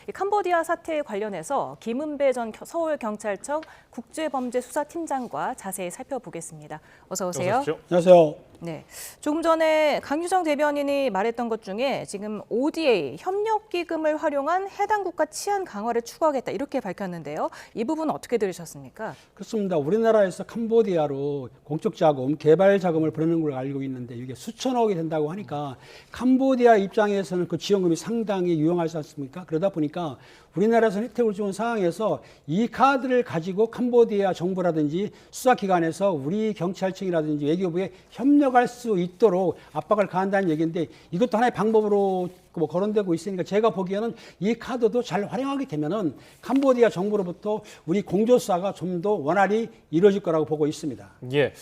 이 캄보디아 사태에 관련해서 김은배 전 서울경찰청 국제범죄수사팀장과 자세히 살펴보겠습니다. 어서 오세요. 어서 안녕하세요. 네, 조금 전에 강유정 대변인이 말했던 것 중에 지금 ODA 협력기금을 활용한 해당 국가 치안 강화를 추구하겠다 이렇게 밝혔는데요. 이 부분은 어떻게 들으셨습니까? 그렇습니다. 우리나라에서 캄보디아로 공적 자금, 개발 자금을 보내는 걸로 알고 있는데 이게 수천억이 된다고 하니까 캄보디아 입장에서는 그 지원금이 상당히 유용하지 않습니까? 그러다 보니까 우리나라에서 혜택을 주는 상황에서 이 카드를 가지고 캄보디아 정부라든지 수사기관에서 우리 경찰청이라든지 외교부에 협력할 수 있도록 압박을 가한다는 얘기인데 이것도 하나의 방법으로 거론되고 있으니까 제가 보기에는 이 카드도 잘 활용하게 되면은 캄보디아 정부로부터 우리 공조수사가 좀 더 원활히 이루어질 거라고 보고 있습니다. 예,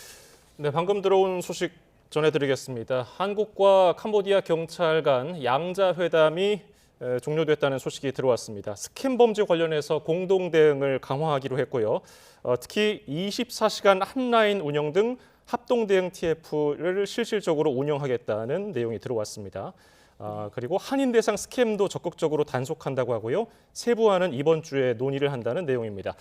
네, 방금 들어온 소식 전해드리겠습니다. 한국과 캄보디아 경찰 간 양자 회담이 종료됐다는 소식이 들어왔습니다. 스캠 범죄 관련해서 공동 대응을 강화하기로 했고요. 특히 24시간 핫라인 운영 등 합동 대응 TF를 실질적으로 운영하겠다는 내용이 들어왔습니다. 그리고 한인 대상 스캠도 적극적으로 단속한다고 하고요. 세부화는 이번 주에 논의를 한다는 내용입니다.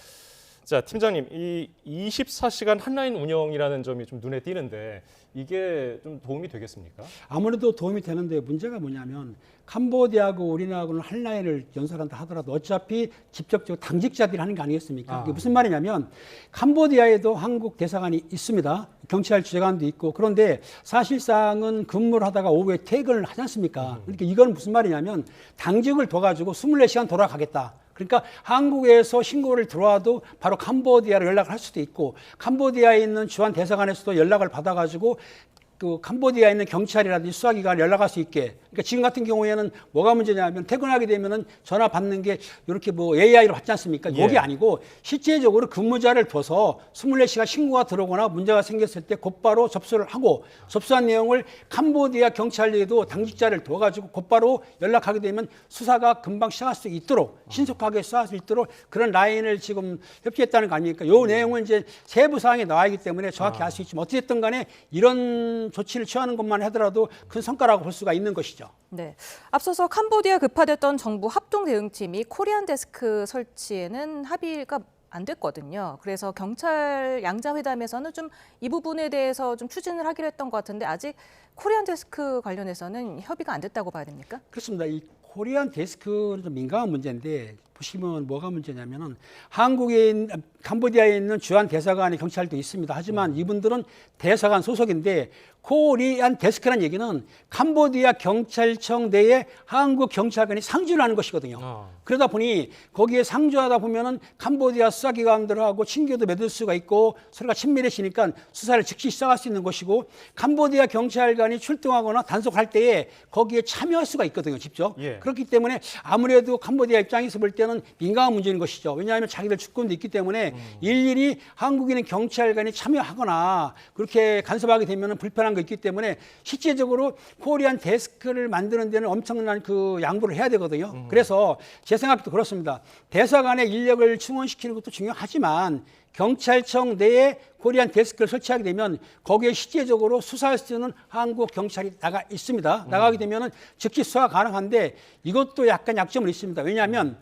자, 팀장님, 이 24시간 핫라인 운영이라는 점이 좀 눈에 띄는데 이게 좀 도움이 되겠습니까? 아무래도 도움이 되는데 문제가 뭐냐면 캄보디아하고 우리나라하고는 핫라인을 연설한다 하더라도 어차피 직접적으로 당직자들이 하는 게 아니겠습니까? 이게 무슨 말이냐면 캄보디아에도 한국 대사관이 있습니다. 경찰 주재관도 있고 그런데 사실상은 근무를 하다가 오후에 퇴근을 하지 않습니까? 그러니까 이건 무슨 말이냐면 당직을 둬가지고 24시간 돌아가겠다. 그러니까 한국에서 신고를 들어와도 바로 캄보디아로 연락을 할 수도 있고 캄보디아에 있는 주한 대사관에서도 연락을 받아가지고 그 캄보디아에 있는 경찰이라든지 수사기관에 연락할 수 있게. 그러니까 지금 같은 경우에는 뭐가 문제냐면 퇴근하게 되면은 전화 받는 게 이렇게 뭐 AI로 받지 않습니까? 예. 이게 아니고 실제적으로 근무자를 둬서 24시간 신고가 들어오거나 문제가 생겼을 때 곧바로 접수를 하고 접수한 내용을 캄보디아 경찰에도 당직자를 둬가지고 곧바로 연락하게 되면 수사가 금방 시작할 수 있도록 신속하게 수사할 수 있도록 그런 라인을 지금 협조했다는 거 아닙니까? 요 내용은 이제 세부 사항에 나와 있기 때문에 정확히 알 수 있지만 어찌됐든 간에 이런 조치를 취하는 것만 하더라도 큰 성과라고 볼 수가 있는 것이죠. 네, 앞서서 캄보디아 급파됐던 정부 합동 대응팀이 코리안 데스크 설치에는 합의가 안 됐거든요. 그래서 경찰 양자 회담에서는 좀 이 부분에 대해서 좀 추진을 하기로 했던 것 같은데 아직 코리안 데스크 관련해서는 협의가 안 됐다고 봐야 됩니까? 그렇습니다. 이 코리안 데스크는 좀 민감한 문제인데 보시면 뭐가 문제냐면은 한국에 캄보디아에 있는 주한 대사관의 경찰도 있습니다. 하지만 이분들은 대사관 소속인데 코리안 데스크라는 얘기는 캄보디아 경찰청 내에 한국 경찰관이 상주를 하는 것이거든요. 그러다 보니 거기에 상주하다 보면은 캄보디아 수사기관들하고 친교도 맺을 수가 있고 서로가 친밀해지니까 수사를 즉시 시작할 수 있는 것이고 캄보디아 경찰관이 출동하거나 단속할 때에 거기에 참여할 수가 있거든요. 직접. 예. 그렇기 때문에 아무래도 캄보디아 입장에서 볼 때는 민감한 문제인 것이죠. 왜냐하면 자기들 주권도 있기 때문에 일일이 한국인의 경찰관이 참여하거나 그렇게 간섭하게 되면 불편한 거 있기 때문에 실제적으로 코리안 데스크를 만드는 데는 엄청난 그 양보를 해야 되거든요. 그래서 제 생각도 그렇습니다. 대사관의 인력을 충원시키는 것도 중요하지만 경찰청 내에 코리안 데스크를 설치하게 되면 거기에 실제적으로 수사할 수 있는 한국 경찰이 나가 있습니다. 나가게 되면 즉시 수사 가능한데 이것도 약간 약점은 있습니다. 왜냐하면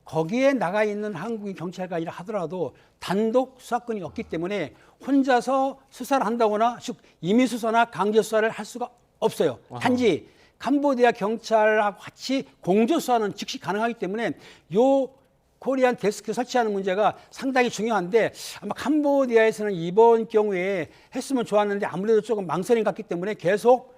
거기에 나가 있는 한국인 경찰관이라 하더라도 단독 수사권이 없기 때문에 혼자서 수사를 한다거나 즉 임의 수사나 강제 수사를 할 수가 없어요. 단지 캄보디아 경찰하고 같이 공조 수사는 즉시 가능하기 때문에 요 코리안 데스크 설치하는 문제가 상당히 중요한데 아마 캄보디아에서는 이번 경우에 했으면 좋았는데 아무래도 조금 망설임 같기 때문에 계속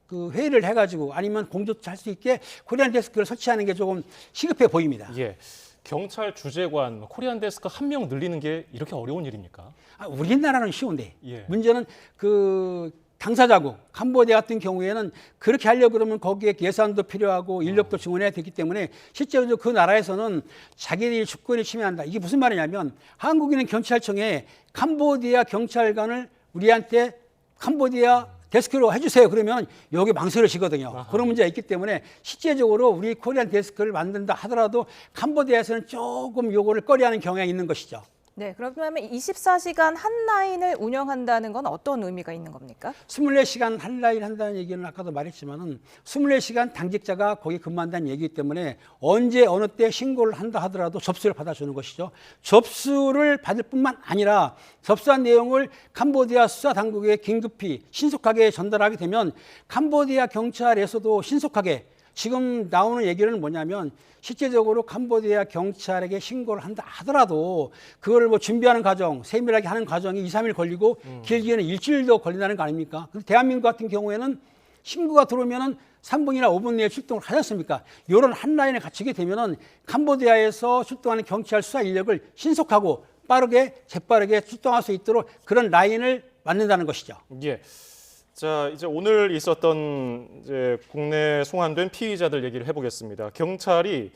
그 회의를 해가지고 아니면 공조할 수 있게 코리안 데스크를 설치하는 게 조금 시급해 보입니다. 예, 경찰 주재관, 코리안 데스크 한 명 늘리는 게 이렇게 어려운 일입니까? 우리나라는 쉬운데 예. 문제는 그 당사자국 캄보디아 같은 경우에는 그렇게 하려고 그러면 거기에 예산도 필요하고 인력도 증원해야 되기 때문에 실제로 그 나라에서는 자기들이 주권을 침해한다. 이게 무슨 말이냐면 한국인은 경찰청에 캄보디아 경찰관을 우리한테 캄보디아 데스크로 해주세요. 그러면 여기 망설여지거든요. 그런 문제가 있기 때문에 실제적으로 우리 코리안 데스크를 만든다 하더라도 캄보디아에서는 조금 요거를 꺼려하는 경향이 있는 것이죠. 네, 그러면 24시간 한 라인을 운영한다는 건 어떤 의미가 있는 겁니까? 24시간 한 라인 한다는 얘기는 아까도 말했지만은 24시간 당직자가 거기 근무한다는 얘기이기 때문에 언제 어느 때 신고를 한다 하더라도 접수를 받아주는 것이죠. 접수를 받을 뿐만 아니라 접수한 내용을 캄보디아 수사 당국에 긴급히 신속하게 전달하게 되면 캄보디아 경찰에서도 신속하게 지금 나오는 얘기는 뭐냐면 실제적으로 캄보디아 경찰에게 신고를 한다 하더라도 그걸 뭐 준비하는 과정, 세밀하게 하는 과정이 2, 3일 걸리고 길게는 일주일도 걸린다는 거 아닙니까? 근데 대한민국 같은 경우에는 신고가 들어오면은 3분이나 5분 내에 출동을 하지 않습니까? 이런 한 라인에 갖추게 되면은 캄보디아에서 출동하는 경찰 수사 인력을 신속하고 빠르게 재빠르게 출동할 수 있도록 그런 라인을 만든다는 것이죠. 예. 자, 이제 오늘 있었던 이제 국내 송환된 피의자들 얘기를 해보겠습니다. 경찰이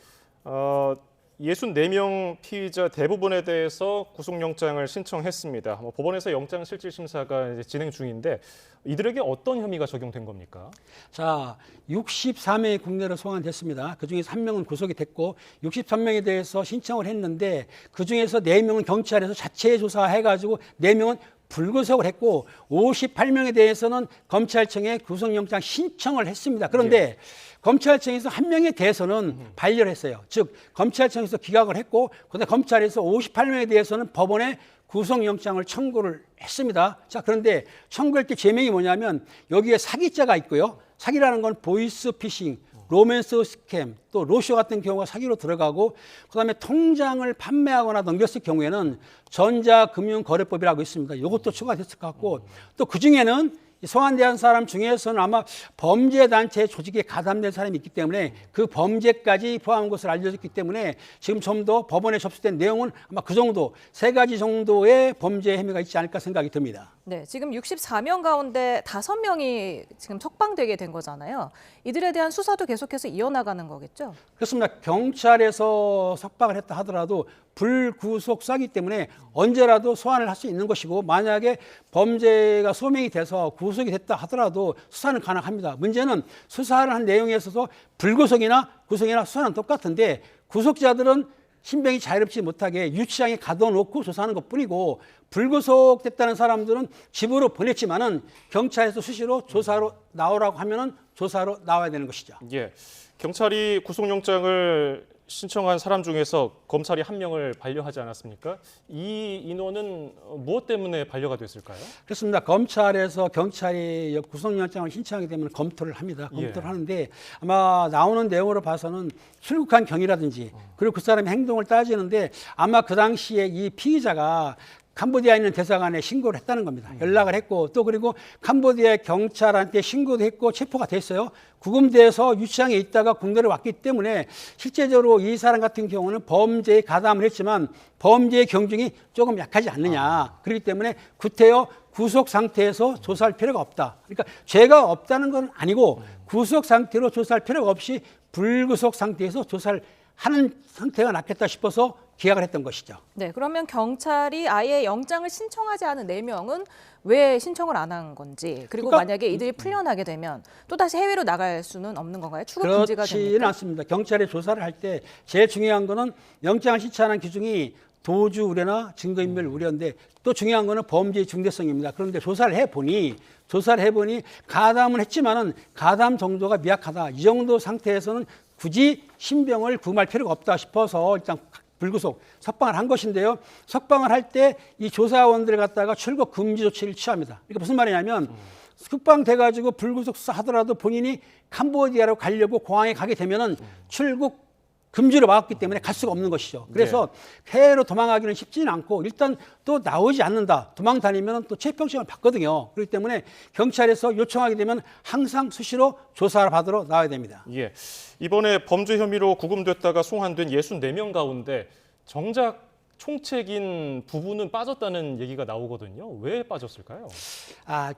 64명 피의자 대부분에 대해서 구속영장을 신청했습니다. 법원에서 영장실질심사가 이제 진행 중인데 이들에게 어떤 혐의가 적용된 겁니까? 자, 64명이 국내로 송환됐습니다. 그중에서 1명은 구속이 됐고 63명에 대해서 신청을 했는데 그중에서 4명은 경찰에서 자체 조사해가지고 4명은 불구속을 했고 58명에 대해서는 검찰청에 구속영장 신청을 했습니다. 그런데 검찰청에서 1명에 대해서는 반려를 했어요. 즉 검찰청에서 기각을 했고 그다음에 검찰에서 58명에 대해서는 법원에 구속영장을 청구를 했습니다. 자, 그런데 청구할 때 제명이 뭐냐면 여기에 사기자가 있고요. 사기라는 건 보이스 피싱, 로맨스 스캠, 또 로쇼 같은 경우가 사기로 들어가고 그다음에 통장을 판매하거나 넘겼을 경우에는 전자금융거래법이라고 있습니다. 이것도 추가됐을 것 같고 또 그중에는 소환된 사람 중에서는 아마 범죄단체 조직에 가담된 사람이 있기 때문에 그 범죄까지 포함한 것을 알려졌기 때문에 지금 좀 더 법원에 접수된 내용은 아마 그 정도 3가지 정도의 범죄 혐의가 있지 않을까 생각이 듭니다. 네, 지금 64명 가운데 5명이 지금 석방되게 된 거잖아요. 이들에 대한 수사도 계속해서 이어나가는 거겠죠? 그렇습니다. 경찰에서 석방을 했다 하더라도 불구속 수사기 때문에 언제라도 소환을 할 수 있는 것이고 만약에 범죄가 소명이 돼서 구속이 됐다 하더라도 수사는 가능합니다. 문제는 수사를 한 내용에 있어서 불구속이나 구속이나 수사는 똑같은데 구속자들은 신병이 자유롭지 못하게 유치장에 가둬놓고 조사하는 것뿐이고 불구속됐다는 사람들은 집으로 보냈지만은 경찰에서 수시로 조사로 나오라고 하면은 조사로 나와야 되는 것이죠. 예. 경찰이 구속영장을 신청한 사람 중에서 검찰이 1명을 반려하지 않았습니까? 이 인원은 무엇 때문에 반려가 됐을까요? 그렇습니다. 검찰에서 경찰이 구속영장을 신청하게 되면 검토를 합니다. 검토를 하는데 아마 나오는 내용으로 봐서는 출국한 경위라든지 그리고 그 사람의 행동을 따지는데 아마 그 당시에 이 피의자가 캄보디아에 있는 대사관에 신고를 했다는 겁니다. 연락을 했고 또 그리고 캄보디아 경찰한테 신고도 했고 체포가 됐어요. 구금돼서 유치장에 있다가 국내로 왔기 때문에 실제적으로 이 사람 같은 경우는 범죄에 가담을 했지만 범죄의 경중이 조금 약하지 않느냐. 그렇기 때문에 구태여 구속 상태에서 조사할 필요가 없다. 그러니까 죄가 없다는 건 아니고 구속 상태로 조사할 필요가 없이 불구속 상태에서 조사를 하는 상태가 낫겠다 싶어서 기각을 했던 것이죠. 네, 그러면 경찰이 아예 영장을 신청하지 않은 4명은 왜 신청을 안 한 건지 그리고 그러니까, 만약에 이들이 풀려나게 되면 또 다시 해외로 나갈 수는 없는 건가요? 출국 금지가 그렇지는 됩니까? 않습니다. 경찰이 조사를 할 때 제일 중요한 거는 영장을 신청하는 기준이 도주 우려나 증거인멸 우려인데 또 중요한 거는 범죄의 중대성입니다. 그런데 조사를 해보니 가담은 했지만은 가담 정도가 미약하다. 이 정도 상태에서는 굳이 신병을 구금할 필요가 없다 싶어서 일단 불구속 석방을 한 것인데요. 석방을 할 때 이 조사원들을 갖다가 출국 금지 조치를 취합니다. 그러니까 무슨 말이냐면 석방돼가지고 불구속 수사하더라도 본인이 캄보디아로 가려고 공항에 가게 되면은 출국 금지로 막았기 때문에 갈 수가 없는 것이죠. 그래서 해외로 도망가기는 쉽지는 않고 일단 또 나오지 않는다. 도망 다니면 또 체포영장을 받거든요. 그렇기 때문에 경찰에서 요청하게 되면 항상 수시로 조사를 받으러 나와야 됩니다. 예. 이번에 범죄 혐의로 구금됐다가 송환된 64명 가운데 정작 총책인 부부는 빠졌다는 얘기가 나오거든요. 왜 빠졌을까요?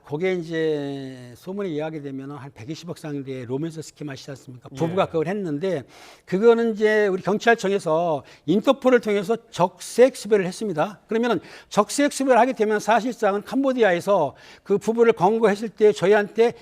그게 이제 소문이 이야기 되면 한 120억 상대의 로맨스 스캠 아시지 않습니까? 부부가 그걸 했는데 그거는 이제 우리 경찰청에서 인터폴을 통해서 적색 수배를 했습니다. 그러면은 적색 수배를 하게 되면 사실상은 캄보디아에서 그 부부를 검거했을 때 저희한테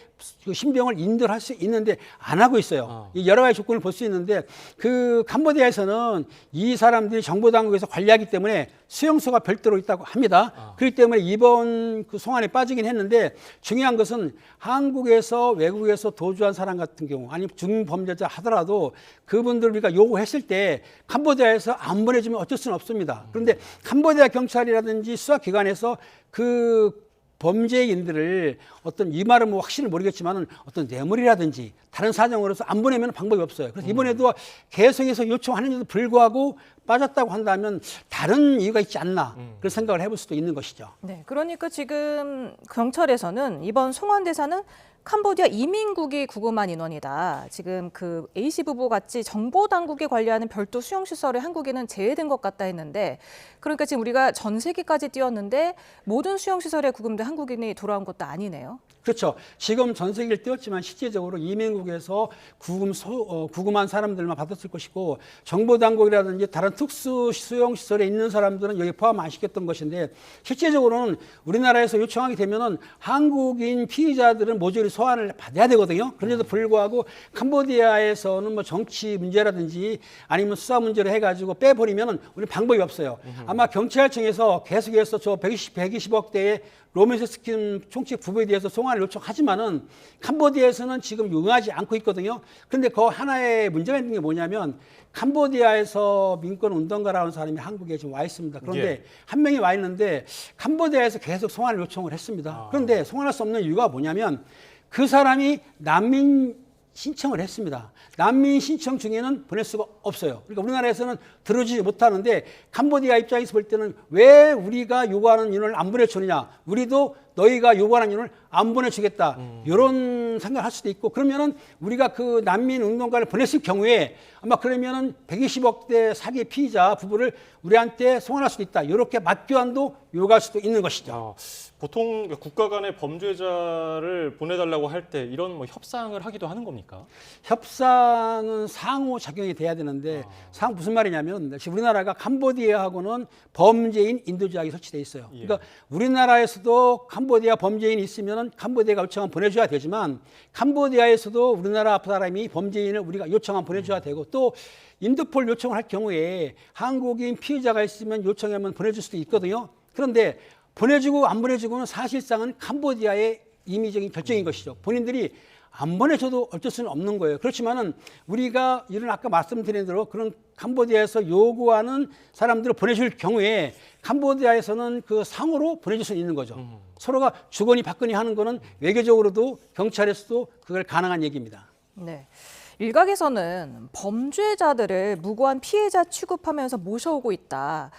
그 신병을 인도를 할 수 있는데 안 하고 있어요. 이 여러 가지 조건을 볼 수 있는데 그 캄보디아에서는 이 사람들이 정보당국에서 관리하기 때문에 수용소가 별도로 있다고 합니다. 그렇기 때문에 이번 그 송환에 빠지긴 했는데 중요한 것은 한국에서 외국에서 도주한 사람 같은 경우 아니면 중범죄자 하더라도 그분들 우리가 요구했을 때 캄보디아에서 안 보내주면 어쩔 수는 없습니다. 그런데 캄보디아 경찰이라든지 수사기관에서 그 범죄인들을 어떤 이 말은 뭐 확실히 모르겠지만은 어떤 뇌물이라든지 다른 사정으로서 안 보내면 방법이 없어요. 그래서 이번에도 계속해서 요청하는데도 불구하고 빠졌다고 한다면 다른 이유가 있지 않나 그런 생각을 해볼 수도 있는 것이죠. 네, 그러니까 지금 경찰에서는 이번 송환 대사는 캄보디아 이민국이 구금한 인원이다. 지금 그 A씨 부부 같이 정보 당국이 관리하는 별도 수용 시설에 한국인은 제외된 것 같다 했는데, 그러니까 지금 우리가 전 세계까지 뛰었는데 모든 수용 시설에 구금된 한국인이 돌아온 것도 아니네요. 그렇죠. 지금 전 세계를 띄웠지만 실제적으로 이민국에서 구금한 사람들만 받았을 것이고 정보당국이라든지 다른 특수 수용시설에 있는 사람들은 여기 포함 안 시켰던 것인데 실제적으로는 우리나라에서 요청하게 되면은 한국인 피의자들은 모조리 소환을 받아야 되거든요. 그런데도 불구하고 캄보디아에서는 뭐 정치 문제라든지 아니면 수사 문제를 해가지고 빼버리면은 우리 방법이 없어요. 아마 경찰청에서 계속해서 저 120억 대의 로맨스 스킨 총책 부부에 대해서 송환을 요청하지만은 캄보디아에서는 지금 응하지 않고 있거든요. 그런데 그 하나의 문제가 있는 게 뭐냐면 캄보디아에서 민권 운동가라는 사람이 한국에 지금 와 있습니다. 그런데 한 명이 와 있는데 캄보디아에서 계속 송환을 요청을 했습니다. 그런데 송환할 수 없는 이유가 뭐냐면 그 사람이 난민 신청을 했습니다. 난민 신청 중에는 보낼 수가 없어요. 그러니까 우리나라에서는 들어주지 못하는데 캄보디아 입장에서 볼 때는 왜 우리가 요구하는 인원을 안 보내주느냐. 우리도 너희가 요구하는 인원을 안 보내주겠다. 이런 생각을 할 수도 있고 그러면은 우리가 그 난민 운동가를 보냈을 경우에 아마 그러면은 120억 대 사기 피의자 부부를 우리한테 송환할 수도 있다. 이렇게 맞교환도 요구할 수도 있는 것이죠. 보통 국가 간의 범죄자를 보내달라고 할 때 이런 뭐 협상을 하기도 하는 겁니까? 협상은 상호작용이 돼야 되는데 무슨 말이냐면 우리나라가 캄보디아하고는 범죄인 인도조약이 설치돼 있어요. 그러니까 우리나라에서도 캄보디아 범죄인이 있으면 캄보디아가 요청하면 보내줘야 되지만 캄보디아에서도 우리나라 사람이 범죄인을 우리가 요청하면 보내줘야 되고 또 인터폴 요청을 할 경우에 한국인 피의자가 있으면 요청하면 보내줄 수도 있거든요. 그런데 보내주고 안 보내주고는 사실상은 캄보디아의 임의적인 결정인 것이죠. 본인들이 안 보내줘도 어쩔 수는 없는 거예요. 그렇지만은 우리가 이런 아까 말씀드린 대로 그런 캄보디아에서 요구하는 사람들을 보내줄 경우에 캄보디아에서는 그 상호로 보내줄 수 있는 거죠. 서로가 주거니 받거니 하는 거는 외교적으로도 경찰에서도 그걸 가능한 얘기입니다. 네. 일각에서는 범죄자들을 무고한 피해자 취급하면서 모셔오고 있다.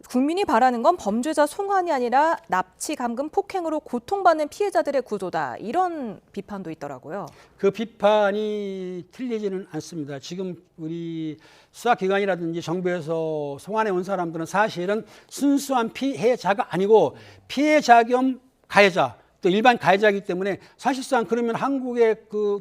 국민이 바라는 건 범죄자 송환이 아니라 납치, 감금, 폭행으로 고통받는 피해자들의 구조다. 이런 비판도 있더라고요. 그 비판이 틀리지는 않습니다. 지금 우리 수사기관이라든지 정부에서 송환해 온 사람들은 사실은 순수한 피해자가 아니고 피해자 겸 가해자, 또 일반 가해자이기 때문에 사실상 그러면 한국의 그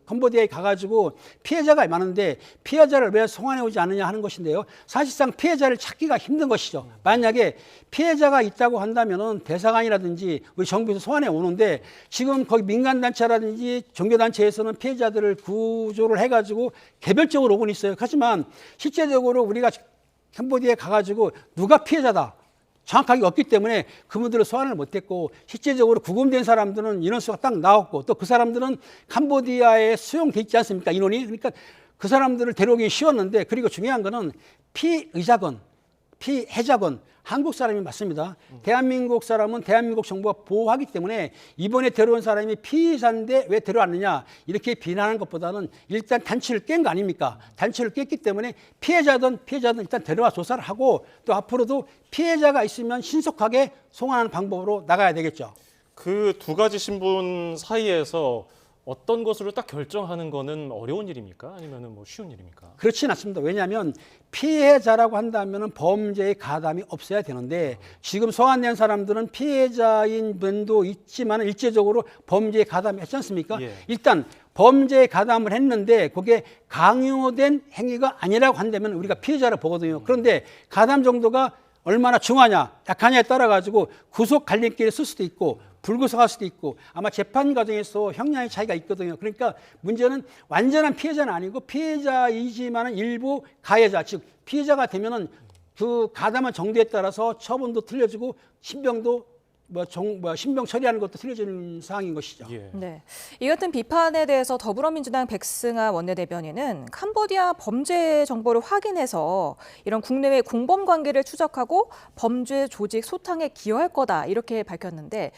캄보디아에 가가지고 피해자가 많은데 피해자를 왜 송환해 오지 않느냐 하는 것인데요. 사실상 피해자를 찾기가 힘든 것이죠. 만약에 피해자가 있다고 한다면은 대사관이라든지 우리 정부에서 송환해 오는데 지금 거기 민간단체라든지 종교단체에서는 피해자들을 구조를 해가지고 개별적으로 오곤 있어요. 하지만 실제적으로 우리가 캄보디아에 가가지고 누가 피해자다. 정확하게 없기 때문에 그분들을 소환을 못했고 실제적으로 구금된 사람들은 인원수가 딱 나왔고 또 그 사람들은 캄보디아에 수용돼 있지 않습니까? 인원이. 그러니까 그 사람들을 데려오기 쉬웠는데 그리고 중요한 거는 피의자건 피해자건 한국 사람이 맞습니다. 대한민국 사람은 대한민국 정부가 보호하기 때문에 이번에 데려온 사람이 피의자인데 왜 데려왔느냐 이렇게 비난하는 것보다는 일단 단추를 깬 거 아닙니까? 단추를 깼기 때문에 피해자든 일단 데려와 조사를 하고 또 앞으로도 피해자가 있으면 신속하게 송환하는 방법으로 나가야 되겠죠. 그 두 가지 신분 사이에서 어떤 것으로 딱 결정하는 거는 어려운 일입니까? 아니면 뭐 쉬운 일입니까? 그렇지는 않습니다. 왜냐하면 피해자라고 한다면 범죄의 가담이 없어야 되는데 지금 소환된 사람들은 피해자인 면도 있지만 일제적으로 범죄의 가담이 했지 않습니까? 일단 범죄의 가담을 했는데 그게 강요된 행위가 아니라고 한다면 우리가 피해자를 보거든요. 그런데 가담 정도가 얼마나 중하냐 약하냐에 따라 가지고 구속 갈림길을 쓸 수도 있고 불구속할 수도 있고 아마 재판 과정에서 형량의 차이가 있거든요. 그러니까 문제는 완전한 피해자는 아니고 피해자이지만 일부 가해자, 즉 피해자가 되면은 그 가담한 정도에 따라서 처분도 틀려지고 신병도 신병 처리하는 것도 틀려지는 상황인 것이죠. 예. 네. 이 같은 비판에 대해서 더불어민주당 백승아 원내대변인은 캄보디아 범죄 정보를 확인해서 이런 국내외 공범 관계를 추적하고 범죄 조직 소탕에 기여할 거다 이렇게 밝혔는데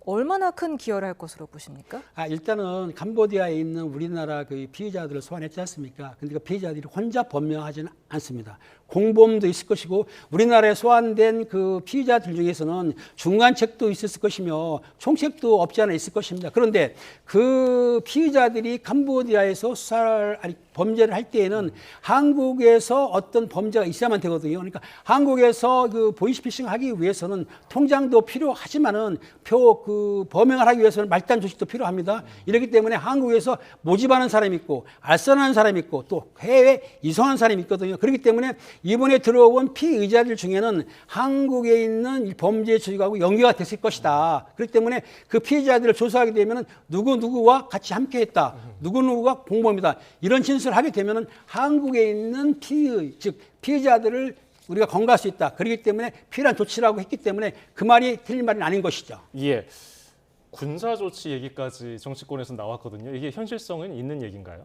얼마나 큰 기여를 할 것으로 보십니까? 일단은 캄보디아에 있는 우리나라 그 피해자들을 소환했지 않습니까? 근데 그 피해자들이 혼자 범명하지는 않습니다. 공범도 있을 것이고 우리나라에 소환된 그 피해자들 중에서는 중간책도 있었을 것이며 총책도 없지 않아 있을 것입니다. 그런데 그 피해자들이 캄보디아에서 범죄를 할 때에는 한국에서 어떤 범죄가 있어야만 되거든요. 그러니까 한국에서 그 보이스피싱 하기 위해서는 통장도 필요하지만은 범행을 하기 위해서는 말단 조직도 필요합니다. 이렇기 때문에 한국에서 모집하는 사람이 있고 알선하는 사람이 있고 또 해외 이송하는 사람이 있거든요. 그렇기 때문에 이번에 들어온 피의자들 중에는 한국에 있는 범죄 조직하고 연계가 됐을 것이다. 그렇기 때문에 그 피해자들을 조사하게 되면 누구누구와 같이 함께했다. 누구누구가 공범이다. 이런 진술을 하게 되면 한국에 있는 피해자들을 우리가 검거할 수 있다. 그렇기 때문에 필요한 조치라고 했기 때문에 그 말이 틀린 말은 아닌 것이죠. 예. 군사 조치 얘기까지 정치권에서 나왔거든요. 이게 현실성은 있는 얘기인가요?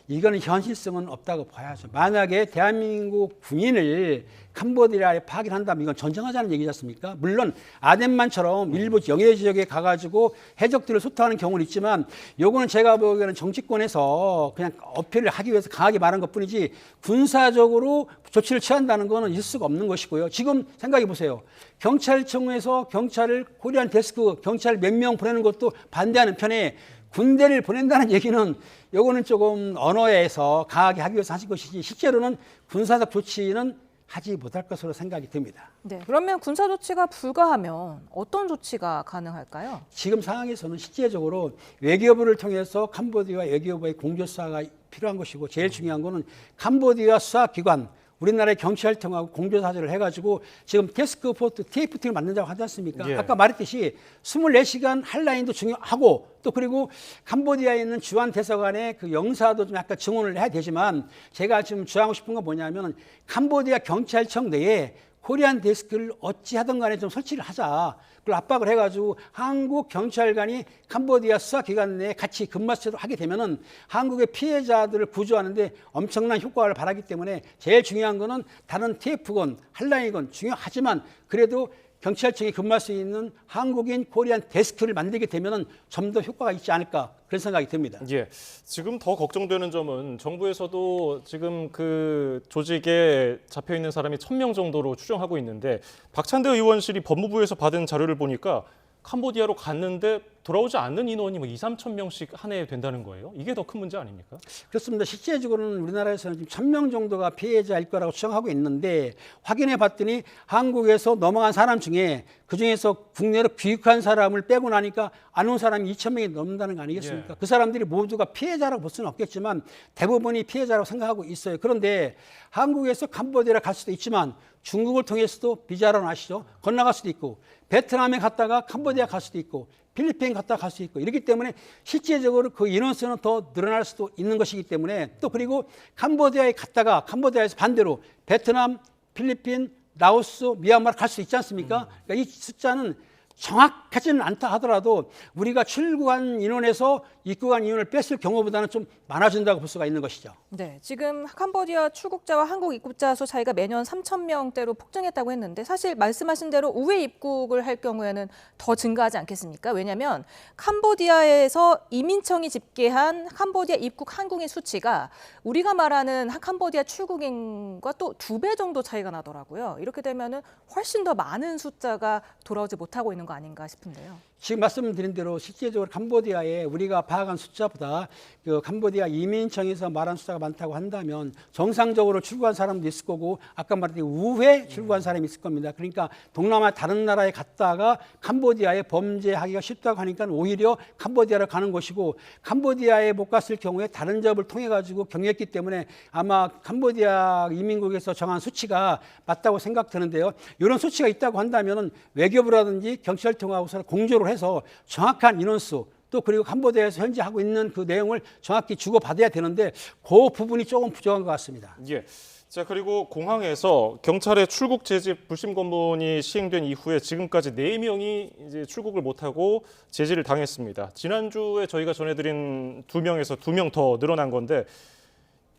이거는 현실성은 없다고 봐야죠. 만약에 대한민국 군인을 캄보디아에 파견한다면 이건 전쟁하자는 얘기지 않습니까? 물론 아덴만처럼 일부 영해 지역에 가가지고 해적들을 소탕하는 경우는 있지만 요거는 제가 보기에는 정치권에서 그냥 어필을 하기 위해서 강하게 말한 것뿐이지 군사적으로 조치를 취한다는 거는 있을 수가 없는 것이고요. 지금 생각해 보세요. 경찰청에서 경찰을 코리안 데스크 경찰 몇 명 보내는 것도 반대하는 편에 군대를 보낸다는 얘기는 요거는 조금 언어에서 강하게 하기 위해서 하신 것이지 실제로는 군사적 조치는 하지 못할 것으로 생각이 듭니다. 네. 그러면 군사 조치가 불가하면 어떤 조치가 가능할까요? 지금 상황에서는 실제적으로 외교부를 통해서 캄보디아 외교부의 공조사가 필요한 것이고 제일 중요한 거는 캄보디아 수사기관 우리나라의 경찰청하고 공조사절을 해가지고 지금 데스크포트 TFT를 만든다고 하지 않습니까? 예. 아까 말했듯이 24시간 핫라인도 중요하고 또 그리고 캄보디아에 있는 주한 대사관의 그 영사도 좀 약간 증언을 해야 되지만 제가 지금 주장하고 싶은 건 뭐냐면 캄보디아 경찰청 내에 코리안 데스크를 어찌하든 간에 좀 설치를 하자. 그걸 압박을 해가지고 한국 경찰관이 캄보디아 수사기관 내에 같이 근무를 하게 되면은 한국의 피해자들을 구조하는데 엄청난 효과를 발하기 때문에 제일 중요한 거는 다른 TF건, 한라인건 중요하지만 그래도 경찰청이 근무할 수 있는 한국인 코리안 데스크를 만들게 되면은 좀 더 효과가 있지 않을까 그런 생각이 듭니다. 예. 지금 더 걱정되는 점은 정부에서도 지금 그 조직에 잡혀 있는 사람이 1,000명 정도로 추정하고 있는데 박찬대 의원실이 법무부에서 받은 자료를 보니까 캄보디아로 갔는데 돌아오지 않는 인원이 2-3천 명씩 한 해에 된다는 거예요. 이게 더 큰 문제 아닙니까? 그렇습니다. 실제적으로는 우리나라에서는 지금 1,000명 정도가 피해자일 거라고 추정하고 있는데 확인해 봤더니 한국에서 넘어간 사람 중에 그중에서 국내로 귀국한 사람을 빼고 나니까 안 온 사람이 2,000명이 넘는다는 거 아니겠습니까? 예. 그 사람들이 모두가 피해자라고 볼 수는 없겠지만 대부분이 피해자라고 생각하고 있어요. 그런데 한국에서 캄보디아를 갈 수도 있지만 중국을 통해서도 비자로 아시죠? 건너갈 수도 있고 베트남에 갔다가 캄보디아 갈 수도 있고 필리핀 갔다 갈 수 있고 이렇기 때문에 실제적으로 그 인원수는 더 늘어날 수도 있는 것이기 때문에 또 그리고 캄보디아에 갔다가 캄보디아에서 반대로 베트남, 필리핀, 라오스, 미얀마를 갈 수 있지 않습니까? 그러니까 이 숫자는 정확하지는 않다 하더라도 우리가 출국한 인원에서 입국한 인원을 뺐을 경우보다는 좀 많아진다고 볼 수가 있는 것이죠. 네, 지금 캄보디아 출국자와 한국 입국자 수 차이가 매년 3,000명대로 폭증했다고 했는데 사실 말씀하신 대로 우회 입국을 할 경우에는 더 증가하지 않겠습니까? 왜냐하면 캄보디아에서 이민청이 집계한 캄보디아 입국 한국인 수치가 우리가 말하는 캄보디아 출국인과 또 2배 정도 차이가 나더라고요. 이렇게 되면은 훨씬 더 많은 숫자가 돌아오지 못하고 있는 거 아닌가 싶은데요. 지금 말씀드린 대로 실제적으로 캄보디아에 우리가 파악한 숫자보다 그 캄보디아 이민청에서 말한 숫자가 많다고 한다면 정상적으로 출국한 사람도 있을 거고 아까 말했듯이 우회 출국한 사람이 있을 겁니다. 그러니까 동남아 다른 나라에 갔다가 캄보디아에 범죄하기가 쉽다고 하니까 오히려 캄보디아로 가는 것이고 캄보디아에 못 갔을 경우에 다른 접을 통해 가지고 경유했기 때문에 아마 캄보디아 이민국에서 정한 수치가 맞다고 생각되는데요. 이런 수치가 있다고 한다면 외교부라든지 경찰청하고서 공조를 해서 정확한 인원수 또 그리고 캄보디아에서 현재 하고 있는 그 내용을 정확히 주고받아야 되는데 그 부분이 조금 부족한 것 같습니다. 예. 자, 그리고 공항에서 경찰의 출국 제지 불심 검문이 시행된 이후에 지금까지 4명이 이제 출국을 못하고 제지를 당했습니다. 지난주에 저희가 전해드린 2명에서 2명 더 늘어난 건데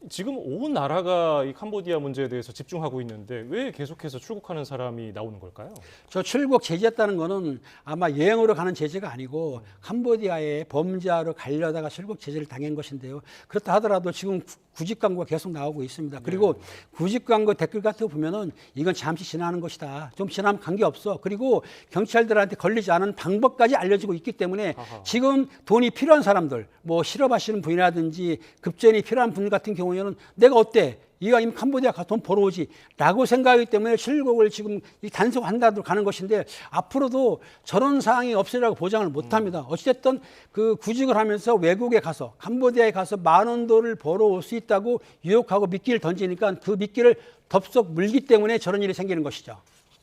지금 온 나라가 이 캄보디아 문제에 대해서 집중하고 있는데 왜 계속해서 출국하는 사람이 나오는 걸까요? 저 출국 제지했다는 거는 아마 여행으로 가는 제재가 아니고 캄보디아에 범죄하러 가려다가 출국 제재를 당한 것인데요. 그렇다 하더라도 지금 구직 광고가 계속 나오고 있습니다. 그리고 구직 광고 댓글 같은 거 보면은 이건 잠시 지나는 것이다. 좀 지나면 관계없어. 그리고 경찰들한테 걸리지 않은 방법까지 알려지고 있기 때문에 지금 돈이 필요한 사람들, 뭐 실업하시는 분이라든지 급전이 필요한 분 같은 경우에는 내가 어때? 이거 아니면 캄보디아 가서 돈 벌어오지 라고 생각하기 때문에 출국을 지금 단속한다고 가는 것인데 앞으로도 저런 상황이 없으리라고 보장을 못합니다. 어찌됐든 그 구직을 하면서 외국에 가서 캄보디아에 가서 $10,000을 벌어올 수 있다고 유혹하고 미끼를 던지니까 그 미끼를 덥석 물기 때문에 저런 일이 생기는 것이죠.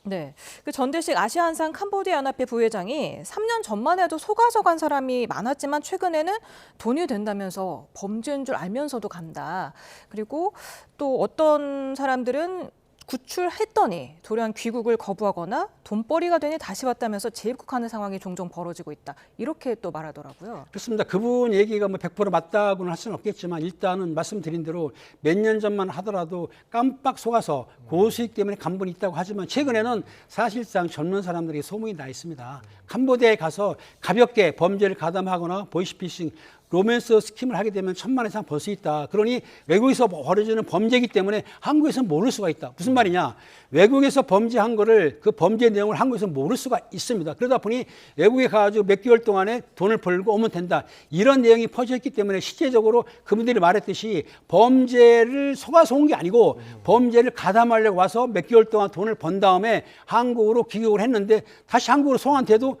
네, 그 전대식 아시안상 캄보디아 연합회 부회장이 3년 전만 해도 속아서 간 사람이 많았지만 최근에는 돈이 된다면서 범죄인 줄 알면서도 간다. 그리고 또 어떤 사람들은 구출했더니 돌연 귀국을 거부하거나 돈벌이가 되니 다시 왔다면서 재입국하는 상황이 종종 벌어지고 있다. 이렇게 또 말하더라고요. 그렇습니다. 그분 얘기가 뭐 100% 맞다고는 할 수는 없겠지만 일단은 말씀드린 대로 몇 년 전만 하더라도 깜빡 속아서 고수익 때문에 간 분이 있다고 하지만 최근에는 사실상 젊은 사람들이 소문이 나 있습니다. 캄보디아에 가서 가볍게 범죄를 가담하거나 보이스피싱 로맨스 스킴을 하게 되면 1,000만 원 이상 벌 수 있다. 그러니 외국에서 벌어지는 범죄이기 때문에 한국에서는 모를 수가 있다. 무슨 말이냐? 외국에서 범죄한 거를 그 범죄 내용을 한국에서 모를 수가 있습니다. 그러다 보니 외국에 가가지고 몇 개월 동안에 돈을 벌고 오면 된다. 이런 내용이 퍼져있기 때문에 실제적으로 그분들이 말했듯이 범죄를 속아서 온 게 아니고 범죄를 가담하려고 와서 몇 개월 동안 돈을 번 다음에 한국으로 귀국을 했는데 다시 한국으로 송환돼도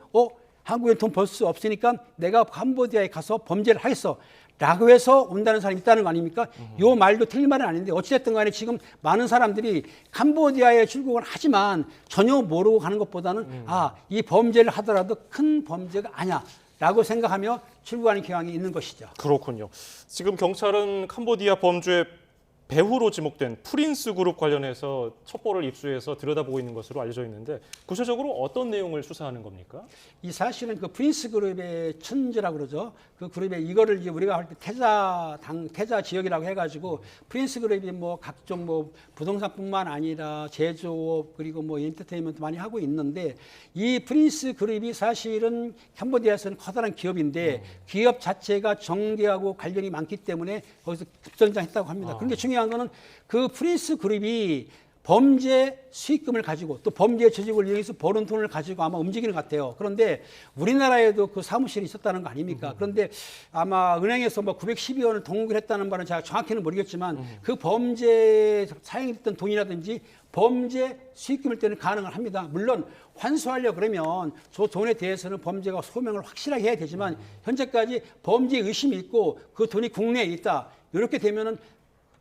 한국에 돈 벌 수 없으니까 내가 캄보디아에 가서 범죄를 하겠어 라고 해서 온다는 사람이 있다는 거 아닙니까? 요 말도 틀린 말은 아닌데 어찌됐든 간에 지금 많은 사람들이 캄보디아에 출국을 하지만 전혀 모르고 가는 것보다는 이 범죄를 하더라도 큰 범죄가 아니야 라고 생각하며 출국하는 경향이 있는 것이죠. 그렇군요. 지금 경찰은 캄보디아 범죄 배후로 지목된 프린스 그룹 관련해서 첩보를 입수해서 들여다보고 있는 것으로 알려져 있는데 구체적으로 어떤 내용을 수사하는 겁니까? 이 사실은 그 프린스 그룹의 천지라고 그러죠. 그 그룹에 이거를 이제 우리가 할 때 태자 지역이라고 해가지고 프린스 그룹이 뭐 각종 뭐 부동산뿐만 아니라 제조업 그리고 뭐 엔터테인먼트 많이 하고 있는데 이 프린스 그룹이 사실은 캄보디아에서는 커다란 기업인데 기업 자체가 정계하고 관련이 많기 때문에 거기서 급성장했다고 합니다. 그런데 중요한 거는 그 프린스 그룹이 범죄 수익금을 가지고 또 범죄 조직을 이용해서 버는 돈을 가지고 아마 움직이는 것 같아요. 그런데 우리나라에도 그 사무실이 있었다는 거 아닙니까? 그런데 아마 은행에서 뭐 912억 원을 동국을 했다는 바는 제가 정확히는 모르겠지만 그 범죄 사용했던 돈이라든지 범죄 수익금일 때는 가능을 합니다. 물론 환수하려고 그러면 저 돈에 대해서는 범죄가 소명을 확실하게 해야 되지만 현재까지 범죄 의심이 있고 그 돈이 국내에 있다. 이렇게 되면은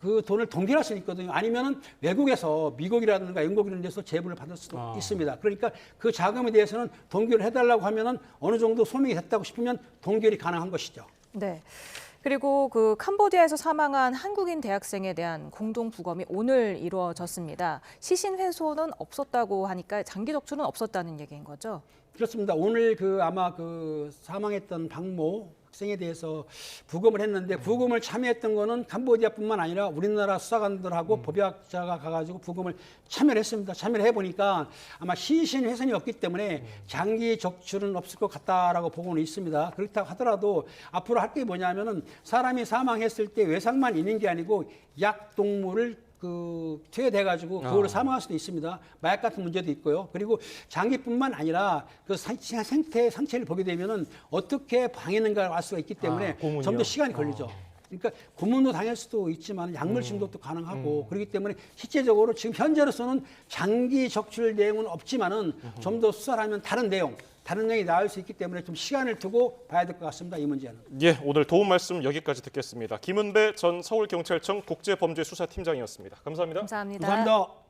그 돈을 동결할 수 있거든요. 아니면은 외국에서 미국이라든가 영국 이런 데서 제보를 받을 수도 있습니다. 그러니까 그 자금에 대해서는 동결을 해달라고 하면은 어느 정도 소명이 됐다고 싶으면 동결이 가능한 것이죠. 네. 그리고 그 캄보디아에서 사망한 한국인 대학생에 대한 공동 부검이 오늘 이루어졌습니다. 시신 훼손은 없었다고 하니까 장기 적출은 없었다는 얘기인 거죠? 그렇습니다. 오늘 아마 사망했던 박모 학생에 대해서 부검을 했는데 부검을 참여했던 거는 캄보디아뿐만 아니라 우리나라 수사관들하고 법의학자가 가가지고 부검을 참여를 했습니다. 참여를 해보니까 아마 시신 훼손이 없기 때문에 장기 적출은 없을 것 같다라고 보고는 있습니다. 그렇다고 하더라도 앞으로 할 게 뭐냐면은 사람이 사망했을 때 외상만 있는 게 아니고 약동물을 투여돼가지고 그거로 사망할 수도 있습니다. 마약 같은 문제도 있고요. 그리고 장기뿐만 아니라 그 상체를 보게 되면은 어떻게 방했는가를 알 수가 있기 때문에 좀 더 시간이 걸리죠. 그러니까 고문도 당할 수도 있지만 약물 중독도 가능하고 그렇기 때문에 실제적으로 지금 현재로서는 장기 적출 내용은 없지만은 좀 더 수사를 하면 다른 내용이 나올 수 있기 때문에 좀 시간을 두고 봐야 될 것 같습니다. 이 문제는. 예, 오늘 도움 말씀 여기까지 듣겠습니다. 김은배 전 서울경찰청 국제범죄수사팀장이었습니다. 감사합니다. 감사합니다. 감사합니다.